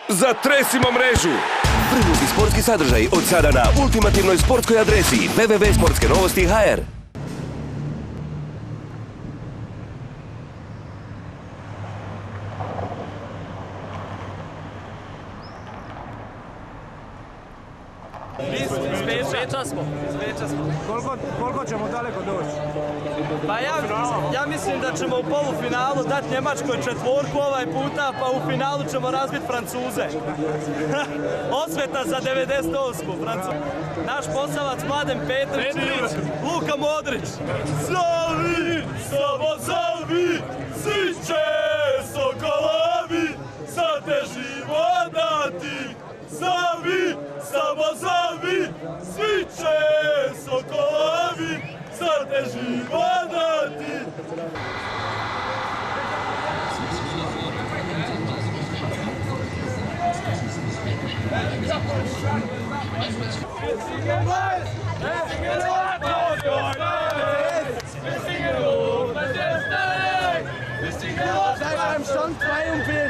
Zatresimo mrežu! Vrhunski sportski sadržaj od sada na ultimativnoj sportskoj adresi www.sportskenovosti.hr. Sveča smo. Koliko ćemo daleko doći? Pa ja mislim da ćemo u polufinalu dati Njemačkoj 4 ovaj puta, pa u finalu ćemo razbiti Francuze. Osveta za 98. Naš Posavac Mladen Petrić, Luka Modrić. Salvi, samo salvi, svi će sokolavi, zatežimo dati. Salvi, samo salvi, svi će sokolavi, zatežimo dati. Seit einem Stand 42.